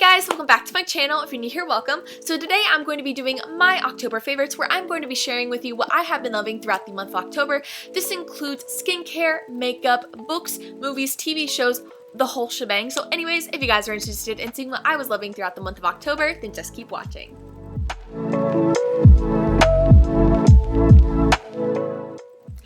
guys, welcome back to my channel. If you're new here, welcome. So today I'm going to be doing my October favorites where I'm going to be sharing with you what I have been loving throughout the month of October. This includes skincare, makeup, books, movies, TV shows, the whole shebang. So anyways, if you guys are interested in seeing what I was loving throughout the month of October, then just keep watching.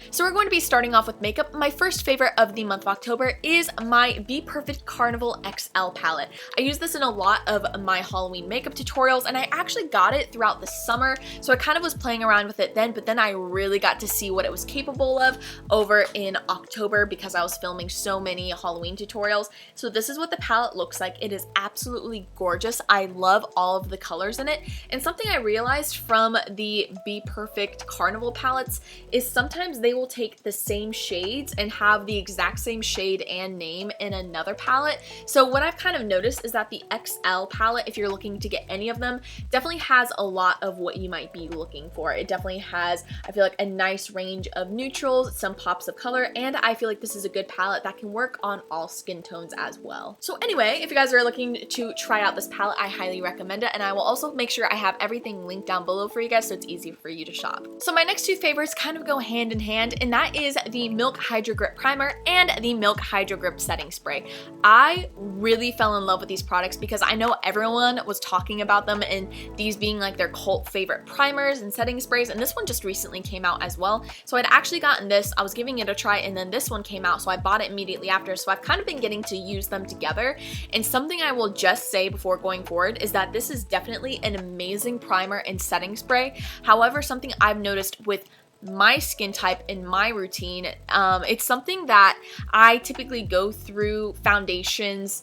So we're going to be starting off with makeup. My first favorite of the month of October is my Be Perfect Carnival XL palette. I use this in a lot of my Halloween makeup tutorials, and I actually got it throughout the summer, so I kind of was playing around with it then, but then I really got to see what it was capable of over in October because I was filming so many Halloween tutorials. So this is what the palette looks like. It is absolutely gorgeous. I love all of the colors in it, and something I realized from the Be Perfect Carnival palettes is sometimes they will take the same shades and have the exact same shade and name in another palette. So what I've kind of noticed is that the XL palette, if you're looking to get any of them, definitely has a lot of what you might be looking for. It definitely has, I feel like, a nice range of neutrals, some pops of color, and I feel like this is a good palette that can work on all skin tones as well. So anyway, if you guys are looking to try out this palette, I highly recommend it, and I will also make sure I have everything linked down below for you guys so it's easy for you to shop. So my next two favorites kind of go hand in hand, and that is the Milk Hydro Grip Primer and the Milk Hydro Grip Setting Spray. I really fell in love with these products because I know everyone was talking about them and these being like their cult favorite primers and setting sprays, and this one just recently came out as well. So I'd actually gotten this, I was giving it a try, and then this one came out, so I bought it immediately after. So I've kind of been getting to use them together, and something I will just say before going forward is that this is definitely an amazing primer and setting spray. However, something I've noticed with my skin type in my routine, it's something that I typically go through foundations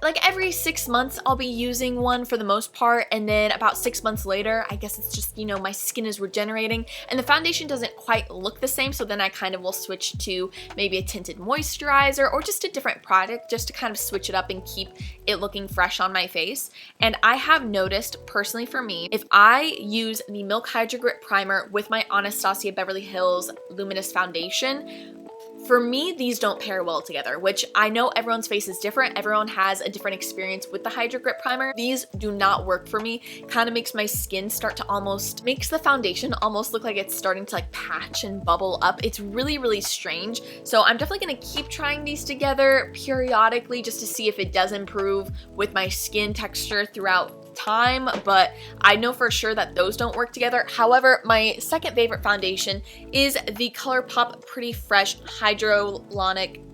like every 6 months. I'll be using one for the most part, and then about 6 months later, I guess it's just, you know, my skin is regenerating and the foundation doesn't quite look the same, so then I kind of will switch to maybe a tinted moisturizer or just a different product just to kind of switch it up and keep it looking fresh on my face. And I have noticed personally for me, if I use the Milk Hydro Grip Primer with my Anastasia Beverly Hills Luminous Foundation, for me, these don't pair well together, which I know everyone's face is different. Everyone has a different experience with the Hydro Grip Primer. These do not work for me. Kind of makes my skin start to makes the foundation almost look like it's starting to like patch and bubble up. It's really, really strange. So I'm definitely gonna keep trying these together periodically just to see if it does improve with my skin texture throughout time, but I know for sure that those don't work together. However, my second favorite foundation is the ColourPop Pretty Fresh Hydrating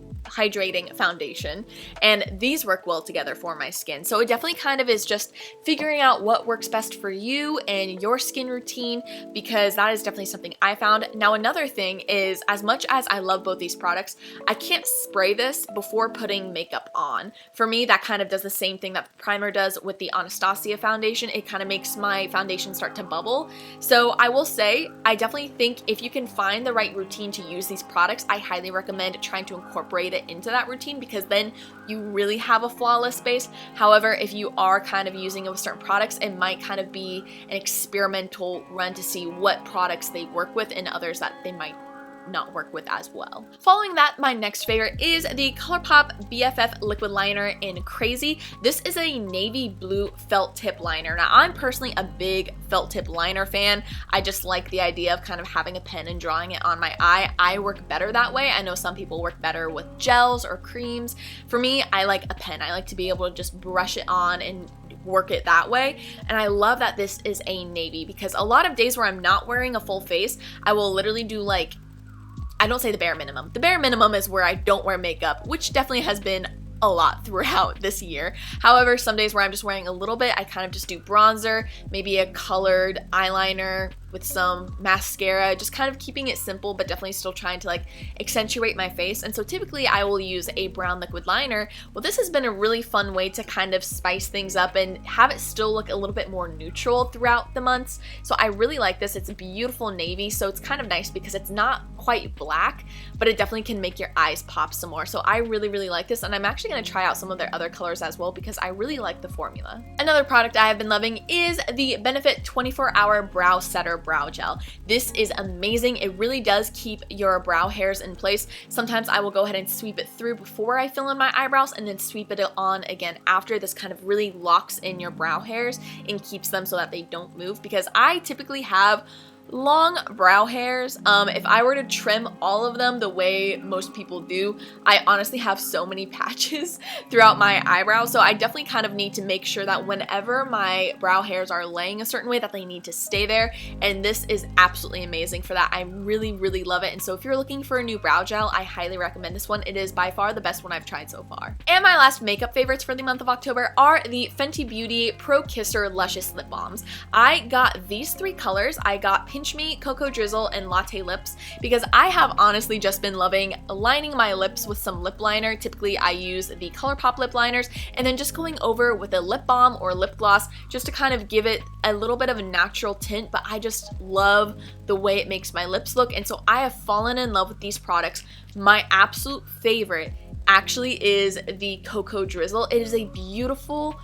Foundation, and these work well together for my skin. So it definitely kind of is just figuring out what works best for you and your skin routine, because that is definitely something I found. Now another thing is, as much as I love both these products, I can't spray this before putting makeup on. For me, that kind of does the same thing that the primer does with the Anastasia foundation. It kind of makes my foundation start to bubble. So I will say, I definitely think if you can find the right routine to use these products, I highly recommend trying to incorporate it into that routine, because then you really have a flawless base. However, if you are kind of using it with certain products, it might kind of be an experimental run to see what products they work with and others that they might not work with as well. Following that, my next favorite is the ColourPop BFF Liquid Liner in Crazy. This is a navy blue felt tip liner. Now, I'm personally a big felt tip liner fan. I just like the idea of kind of having a pen and drawing it on my eye. I work better that way. I know some people work better with gels or creams. For me, I like a pen. I like to be able to just brush it on and work it that way. And I love that this is a navy, because a lot of days where I'm not wearing a full face, I will literally do like, I don't say the bare minimum. The bare minimum is where I don't wear makeup, which definitely has been a lot throughout this year. However, some days where I'm just wearing a little bit, I kind of just do bronzer, maybe a colored eyeliner with some mascara, just kind of keeping it simple, but definitely still trying to like accentuate my face. And so typically I will use a brown liquid liner. Well, this has been a really fun way to kind of spice things up and have it still look a little bit more neutral throughout the months. So I really like this. It's a beautiful navy, so it's kind of nice because it's not quite black, but it definitely can make your eyes pop some more. So I really, really like this, and I'm actually going to try out some of their other colors as well because I really like the formula. Another product I have been loving is the Benefit 24-Hour Brow Setter brow gel. This is amazing. It really does keep your brow hairs in place. Sometimes I will go ahead and sweep it through before I fill in my eyebrows and then sweep it on again after. This kind of really locks in your brow hairs and keeps them so that they don't move, because I typically have long brow hairs. If I were to trim all of them the way most people do, I honestly have so many patches throughout my eyebrows, so I definitely kind of need to make sure that whenever my brow hairs are laying a certain way that they need to stay there, and this is absolutely amazing for that. I really, really love it, and so if you're looking for a new brow gel, I highly recommend this one. It is by far the best one I've tried so far. And my last makeup favorites for the month of October are the Fenty Beauty Pro Kisser Luscious Lip Balms. I got these three colors. I got Pinch Me, Cocoa Drizzle, and Latte Lips because I have honestly just been loving lining my lips with some lip liner. Typically I use the ColourPop lip liners and then just going over with a lip balm or lip gloss just to kind of give it a little bit of a natural tint, but I just love the way it makes my lips look, and so I have fallen in love with these products. My absolute favorite actually is the Cocoa Drizzle. It is a beautiful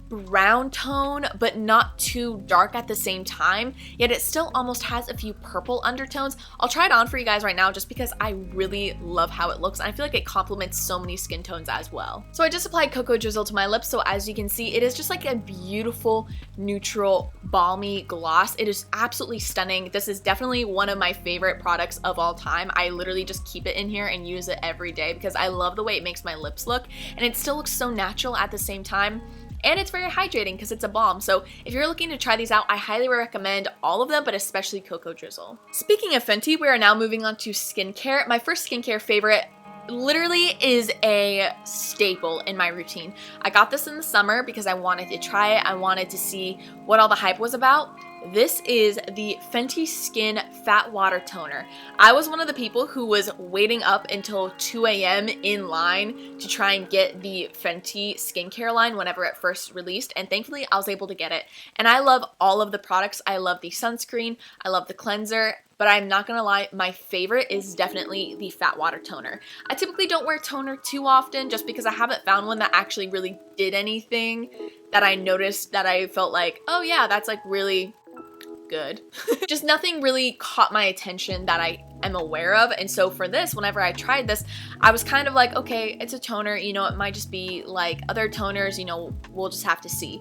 brown tone, but not too dark at the same time, yet it still almost has a few purple undertones. I'll try it on for you guys right now just because I really love how it looks, and I feel like it complements so many skin tones as well. So I just applied Cocoa Drizzle to my lips, so as you can see, it is just like a beautiful, neutral, balmy gloss. It is absolutely stunning. This is definitely one of my favorite products of all time. I literally just keep it in here and use it every day because I love the way it makes my lips look, and it still looks so natural at the same time. And it's very hydrating because it's a balm. So if you're looking to try these out, I highly recommend all of them, but especially Cocoa Drizzle. Speaking of Fenty, we are now moving on to skincare. My first skincare favorite literally is a staple in my routine. I got this in the summer because I wanted to try it. I wanted to see what all the hype was about. This is the Fenty Skin Fat Water Toner. I was one of the people who was waiting up until 2 a.m. in line to try and get the Fenty skincare line whenever it first released, and thankfully I was able to get it. And I love all of the products. I love the sunscreen, I love the cleanser, but I'm not gonna lie, my favorite is definitely the Fat Water Toner. I typically don't wear toner too often just because I haven't found one that actually really did anything that I noticed that I felt like, oh yeah, that's like really good. Just nothing really caught my attention that I am aware of, and so for this, whenever I tried this, I was kind of like, okay, it's a toner, you know, it might just be like other toners, you know, we'll just have to see.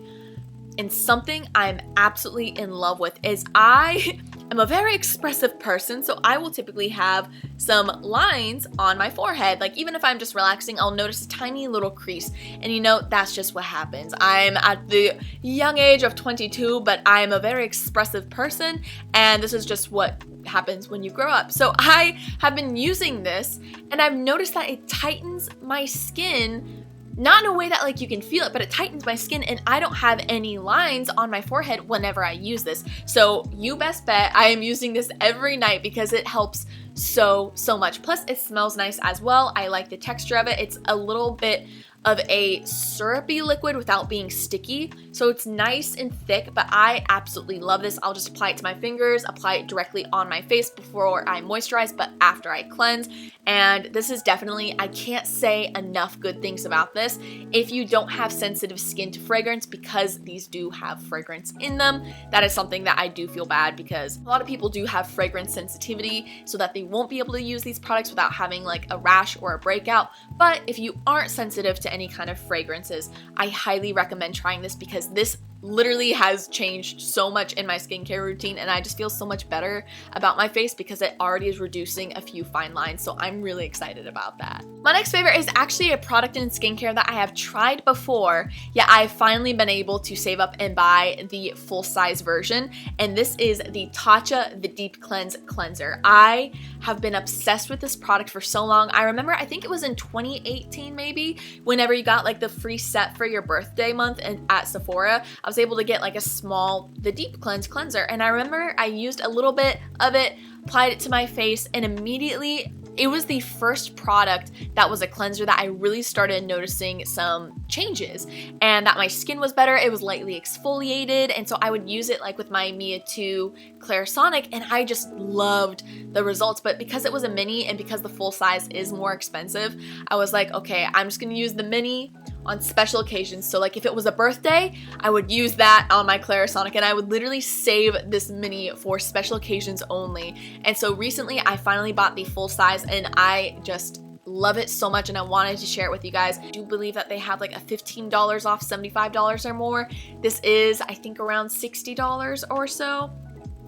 And something I'm absolutely in love with is I am a very expressive person, so I will typically have some lines on my forehead. Like even if I'm just relaxing, I'll notice a tiny little crease, and you know, that's just what happens. I'm at the young age of 22, but I'm a very expressive person, and this is just what happens when you grow up. So I have been using this, and I've noticed that it tightens my skin. Not in a way that like you can feel it, but it tightens my skin, and I don't have any lines on my forehead whenever I use this. So you best bet I am using this every night because it helps so much. Plus it smells nice as well. I like the texture of it. It's a little bit of a syrupy liquid without being sticky, so it's nice and thick, but I absolutely love this. I'll just apply it to my fingers, apply it directly on my face before I moisturize, but after I cleanse, and this is definitely, I can't say enough good things about this. If you don't have sensitive skin to fragrance, because these do have fragrance in them, that is something that I do feel bad because a lot of people do have fragrance sensitivity so that they won't be able to use these products without having like a rash or a breakout. But if you aren't sensitive to any kind of fragrances, I highly recommend trying this because this literally has changed so much in my skincare routine, and I just feel so much better about my face because it already is reducing a few fine lines, so I'm really excited about that. My next favorite is actually a product in skincare that I have tried before, yet I've finally been able to save up and buy the full-size version, and this is the Tatcha The Deep Cleanse Cleanser. I have been obsessed with this product for so long. I remember, I think it was in 2018 maybe, whenever you got like the free set for your birthday month and at Sephora, I was able to get like a small The Deep Cleanse cleanser, and I remember I used a little bit of it, applied it to my face, and immediately it was the first product that was a cleanser that I really started noticing some changes, and that my skin was better. It was lightly exfoliated, and so I would use it like with my Mia 2 Clarisonic, and I just loved the results. But because it was a mini and because the full size is more expensive, I was like, okay, I'm just gonna use the mini. on special occasions. So like if it was a birthday, I would use that on my 𝐒𝐈𝐿, and I would literally save this mini for special occasions only. And so recently I finally bought the full size, and I just love it so much, and I wanted to share it with you guys. I do believe that they have like a $15 off, $75 or more. This is, I think, around $60 or so,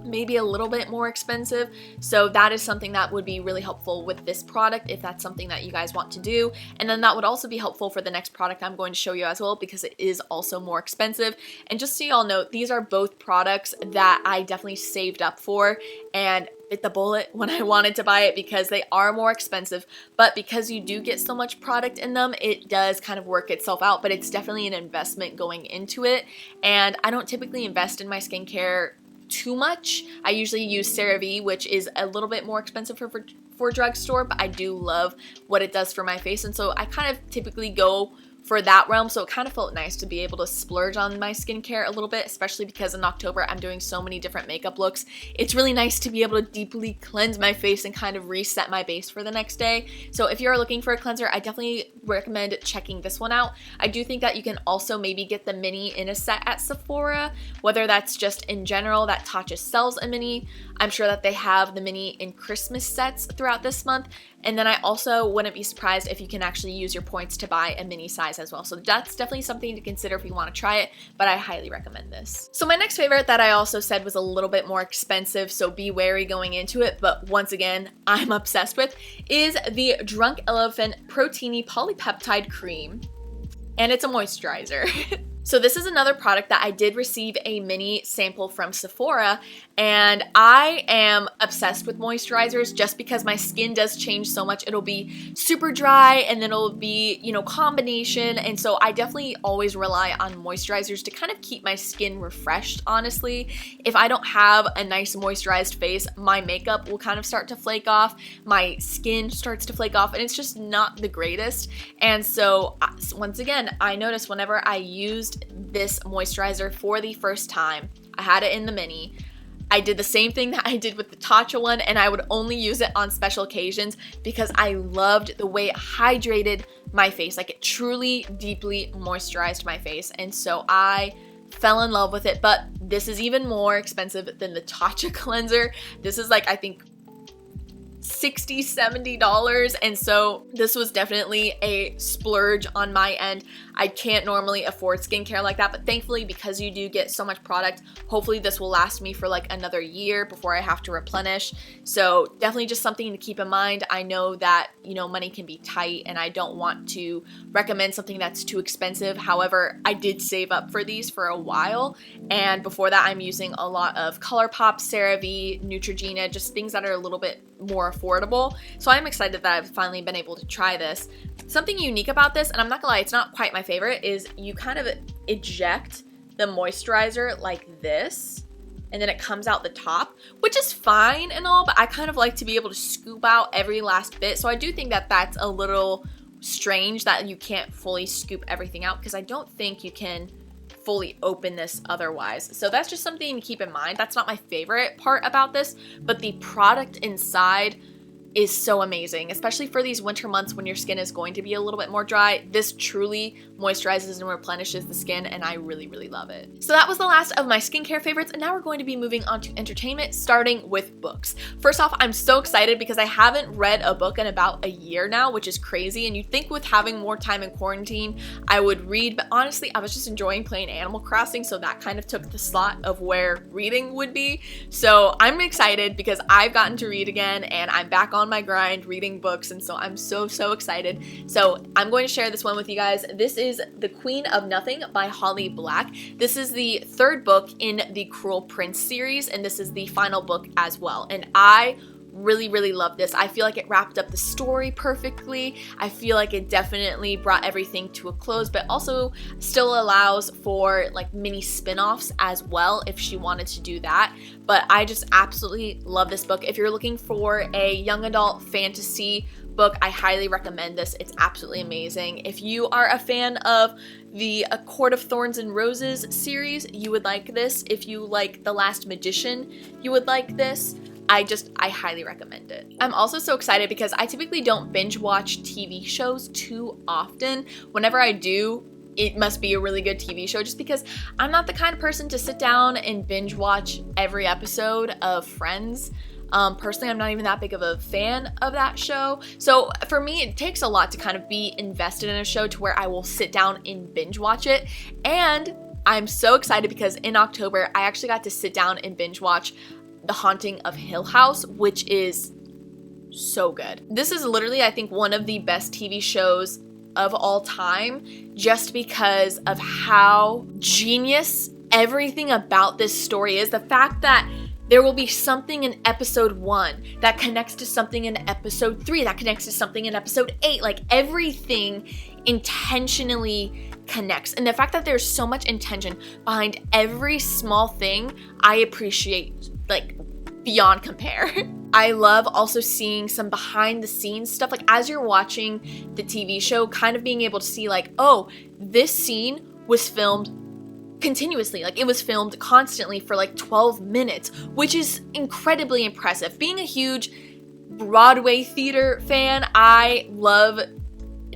maybe a little bit more expensive. So that is something that would be really helpful with this product if that's something that you guys want to do. And then that would also be helpful for the next product I'm going to show you as well, because it is also more expensive. And just so y'all know, these are both products that I definitely saved up for and bit the bullet when I wanted to buy it, because they are more expensive, but because you do get so much product in them, it does kind of work itself out. But it's definitely an investment going into it, and I don't typically invest in my skincare too much. I usually use CeraVe, which is a little bit more expensive for drugstore, but I do love what it does for my face, and so I kind of typically go for that realm. So it kind of felt nice to be able to splurge on my skincare a little bit, especially because in October I'm doing so many different makeup looks. It's really nice to be able to deeply cleanse my face and kind of reset my base for the next day. So if you're looking for a cleanser, I definitely recommend checking this one out. I do think that you can also maybe get the mini in a set at Sephora, whether that's just in general that Tatcha sells a mini. I'm sure that they have the mini in Christmas sets throughout this month. And then I also wouldn't be surprised if you can actually use your points to buy a mini size as well. So that's definitely something to consider if you want to try it, but I highly recommend this. So my next favorite that I also said was a little bit more expensive, so be wary going into it, but once again, I'm obsessed with, is the Drunk Elephant Proteiny Polypeptide Cream. And it's a moisturizer. So this is another product that I did receive a mini sample from Sephora, and I am obsessed with moisturizers just because my skin does change so much. It'll be super dry and then it'll be, you know, combination, and so I definitely always rely on moisturizers to kind of keep my skin refreshed, honestly. If I don't have a nice moisturized face, my makeup will kind of start to flake off, my skin starts to flake off, and it's just not the greatest. And so once again, I noticed whenever I used this moisturizer for the first time, I had it in the mini, I did the same thing that I did with the Tatcha one, and I would only use it on special occasions because I loved the way it hydrated my face. Like, it truly deeply moisturized my face, and so I fell in love with it. But this is even more expensive than the Tatcha cleanser. This is like, I think, $60, $70, and so this was definitely a splurge on my end. I can't normally afford skincare like that, but thankfully, because you do get so much product, hopefully this will last me for like another year before I have to replenish. So definitely just something to keep in mind. I know that, you know, money can be tight, and I don't want to recommend something that's too expensive. However, I did save up for these for a while, and before that I'm using a lot of ColourPop, CeraVe, Neutrogena, just things that are a little bit more affordable. So I'm excited that I've finally been able to try this. Something unique about this, and I'm not gonna lie, it's not quite my favorite, is you kind of eject the moisturizer like this, and then it comes out the top, which is fine and all, but I kind of like to be able to scoop out every last bit. So I do think that that's a little strange that you can't fully scoop everything out, because I don't think you can fully open this otherwise. So that's just something to keep in mind. That's not my favorite part about this, but the product inside is so amazing, especially for these winter months when your skin is going to be a little bit more dry. This truly moisturizes and replenishes the skin, and I really, really love it. So that was the last of my skincare favorites, and now we're going to be moving on to entertainment, starting with books. First off, I'm so excited because I haven't read a book in about a year now, which is crazy, and you'd think with having more time in quarantine, I would read, but honestly, I was just enjoying playing Animal Crossing, so that kind of took the slot of where reading would be. So I'm excited because I've gotten to read again, and I'm back on my grind reading books, and so I'm so excited. So I'm going to share this one with you guys. This is The Queen of Nothing by Holly Black. This is the third book in the Cruel Prince series, and this is the final book as well, and I really love this. I feel like it wrapped up the story perfectly. I feel like it definitely brought everything to a close, but also still allows for like mini spin-offs as well if she wanted to do that. But I just absolutely love this book. If you're looking for a young adult fantasy book, I highly recommend this. It's absolutely amazing. If you are a fan of the A Court of Thorns and Roses series, you would like this. If you like The Last Magician, you would like this. I highly recommend it. I'm also so excited because I typically don't binge watch TV shows too often. Whenever I do, it must be a really good TV show, just because I'm not the kind of person to sit down and binge watch every episode of Friends. Personally, I'm not even that big of a fan of that show. So for me, it takes a lot to kind of be invested in a show to where I will sit down and binge watch it. And I'm so excited because in October, I actually got to sit down and binge watch The Haunting of Hill House, which is so good. This is literally, I think, one of the best TV shows of all time, just because of how genius everything about this story is. The fact that there will be something in episode 1 that connects to something in episode 3 that connects to something in episode 8. Like, everything intentionally connects. And the fact that there's so much intention behind every small thing, I appreciate, like, beyond compare. I love also seeing some behind the scenes stuff. Like, as you're watching the TV show, kind of being able to see, like, oh, this scene was filmed continuously. Like, it was filmed constantly for like 12 minutes, which is incredibly impressive. Being a huge Broadway theater fan, I love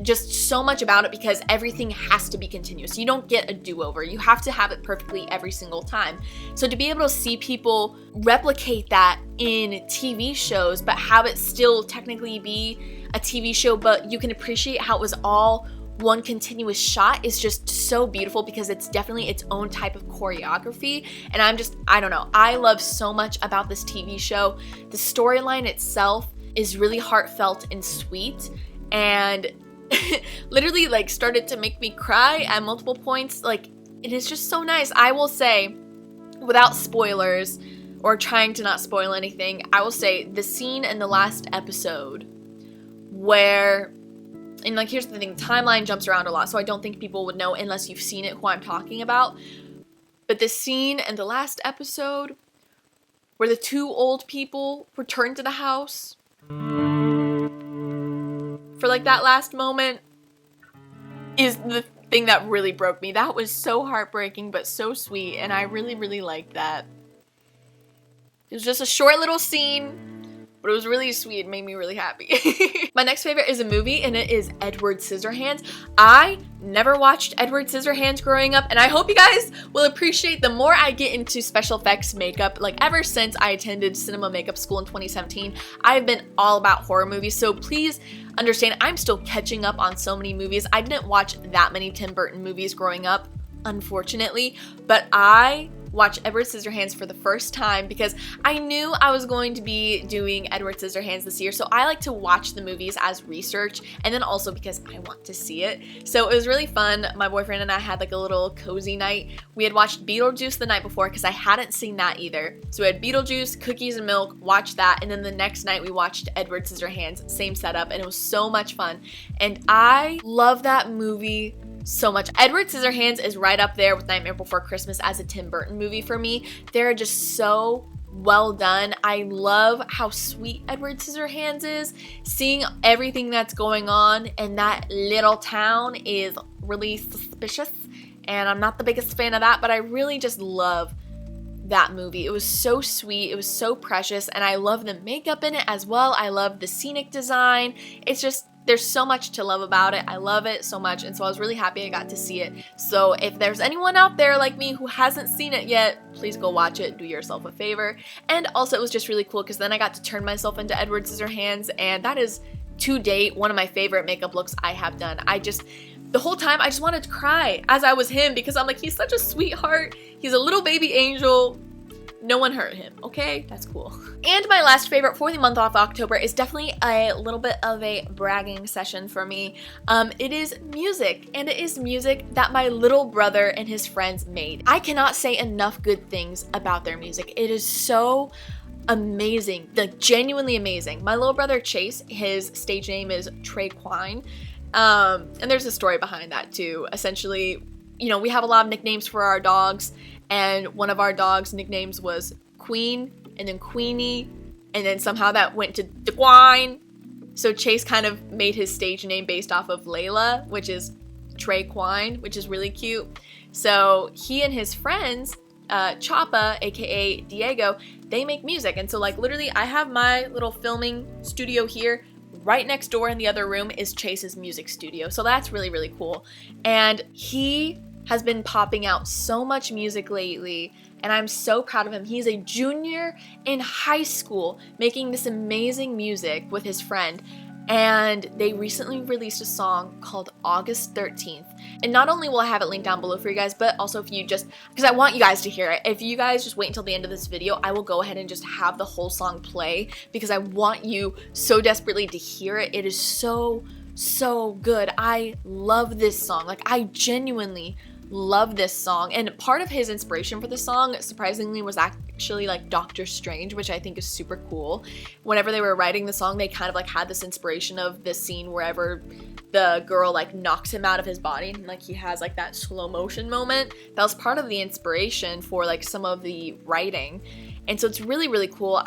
just so much about it because everything has to be continuous. You don't get a do-over. You have to have it perfectly every single time. So to be able to see people replicate that in TV shows, but have it still technically be a TV show, but you can appreciate how it was all one continuous shot, is just so beautiful because it's definitely its own type of choreography. And I don't know, I love so much about this TV show. The storyline itself is really heartfelt and sweet, and literally like started to make me cry at multiple points. Like, it is just so nice. I will say, without spoilers or trying to not spoil anything, I will say the scene in the last episode where, and like, here's the thing, timeline jumps around a lot, so I don't think people would know unless you've seen it who I'm talking about. But the scene in the last episode where the two old people return to the house for like that last moment is the thing that really broke me. That was so heartbreaking but so sweet, and I really, really liked that. It was just a short little scene, but it was really sweet. It made me really happy. My next favorite is a movie, and it is Edward Scissorhands. I never watched Edward Scissorhands growing up, and I hope you guys will appreciate the more I get into special effects makeup. Like, ever since I attended cinema makeup school in 2017, I've been all about horror movies, so please understand I'm still catching up on so many movies. I didn't watch that many Tim Burton movies growing up, unfortunately, but I watched Edward Scissorhands for the first time because I knew I was going to be doing Edward Scissorhands this year, so I like to watch the movies as research, and then also because I want to see it. So it was really fun. My boyfriend and I had like a little cozy night. We had watched Beetlejuice the night before because I hadn't seen that either. So we had Beetlejuice, cookies and milk, watched that, and then the next night we watched Edward Scissorhands, same setup, and it was so much fun. And I love that movie so much. Edward Scissorhands is right up there with Nightmare Before Christmas as a Tim Burton movie for me. They're just so well done. I love how sweet Edward Scissorhands is. Seeing everything that's going on in that little town is really suspicious, and I'm not the biggest fan of that, but I really just love that movie. It was so sweet, it was so precious, and I love the makeup in it as well. I love the scenic design. It's just, there's so much to love about it. I love it so much, and so I was really happy I got to see it. So if there's anyone out there like me who hasn't seen it yet, please go watch it. Do yourself a favor. And also, it was just really cool because then I got to turn myself into Edward Scissorhands, and that is, to date, one of my favorite makeup looks I have done. The whole time, I just wanted to cry as I was him because I'm like, he's such a sweetheart. He's a little baby angel. No one hurt him, okay? That's cool. And my last favorite for the month of October is definitely a little bit of a bragging session for me. It is music, and it is music that my little brother and his friends made. I cannot say enough good things about their music. It is so amazing, like genuinely amazing. My little brother Chase, his stage name is 𝐼𝐸. And there's a story behind that too. Essentially, you know, we have a lot of nicknames for our dogs, and one of our dogs' nicknames was Queen, and then Queenie, and then somehow that went to 𝐷𝐸. So Chase kind of made his stage name based off of Layla, which is 𝐼𝐸, which is really cute. So he and his friends Chapa, aka Diego, they make music. And so like literally I have my little filming studio here. Right next door in the other room is Chase's music studio. So that's really, really cool. And he has been popping out so much music lately, and I'm so proud of him. He's a junior in high school making this amazing music with his friend, and they recently released a song called August 13th. And not only will I have it linked down below for you guys, but also if you just, because I want you guys to hear it, if you guys just wait until the end of this video, I will go ahead and just have the whole song play because I want you so desperately to hear it. It is so good. I love this song. Like, I genuinely love this song, and part of his inspiration for the song surprisingly was actually like Doctor Strange, which I think is super cool. Whenever they were writing the song, they kind of like had this inspiration of this scene wherever the girl like knocks him out of his body and like he has like that slow motion moment. That was part of the inspiration for like some of the writing, and so it's really, really cool.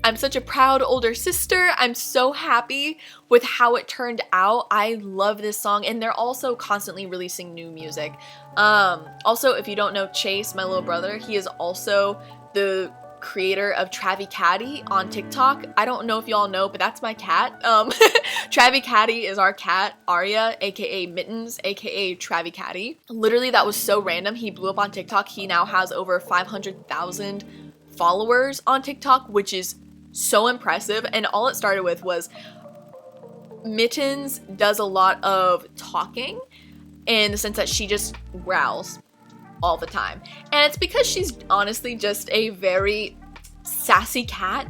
I'm such a proud older sister. I'm so happy with how it turned out. I love this song, and they're also constantly releasing new music. Also, if you don't know Chase, my little brother, he is also the creator of 𝐒𝐴𝐕 on TikTok. I don't know if y'all know, but that's my cat. 𝐒𝐴𝐕 is our cat, Arya, aka Mittens, aka 𝐒𝐴𝐕. Literally, that was so random. He blew up on TikTok. He now has over 500,000 followers on TikTok, which is so impressive. And all it started with was Mittens does a lot of talking in the sense that she just growls all the time, and it's because she's honestly just a very sassy cat.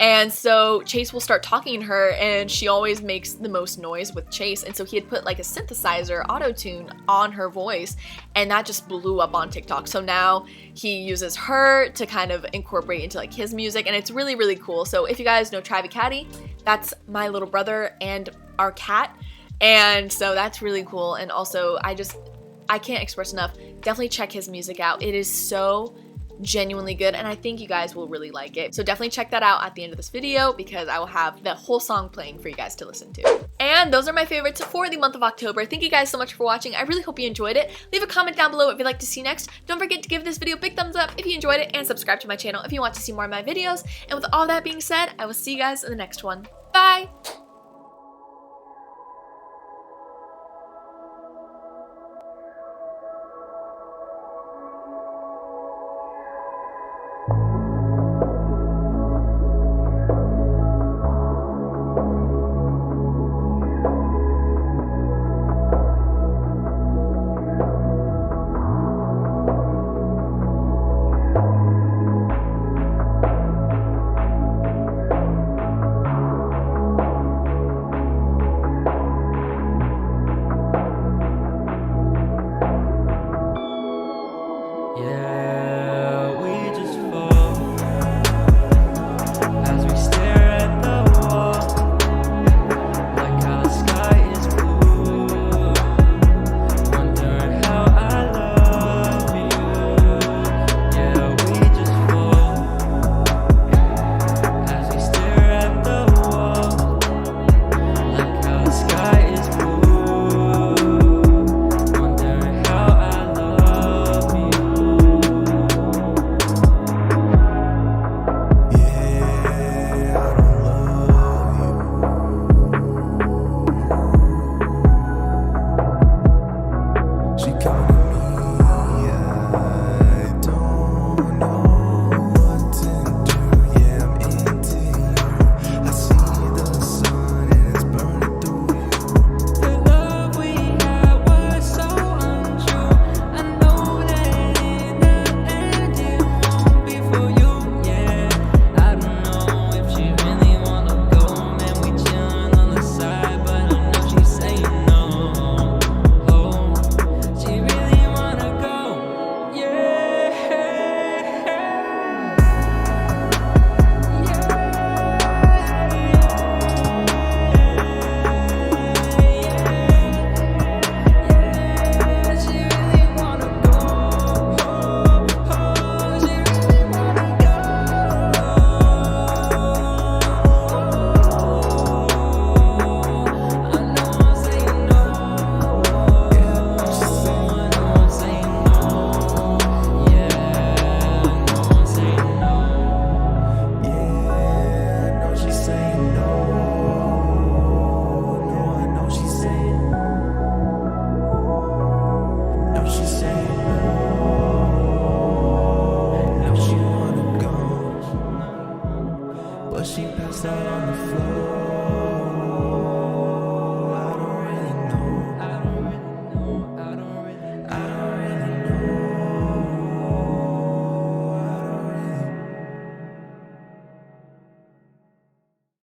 And so Chase will start talking to her, and she always makes the most noise with Chase, and so he had put like a synthesizer auto-tune on her voice, and that just blew up on TikTok. So now he uses her to kind of incorporate into like his music, and it's really, really cool. So if you guys know 𝐒𝐴𝐕, that's my little brother and our cat, and so that's really cool. And also I can't express enough, definitely check his music out. It is so genuinely good, and I think you guys will really like it. So definitely check that out at the end of this video because I will have the whole song playing for you guys to listen to. And those are my favorites for the month of October. Thank you guys so much for watching. I really hope you enjoyed it. Leave a comment down below if you'd like to see next. Don't forget to give this video a big thumbs up if you enjoyed it, and subscribe to my channel if you want to see more of my videos. And with all that being said, I will see you guys in the next one. Bye! Yeah.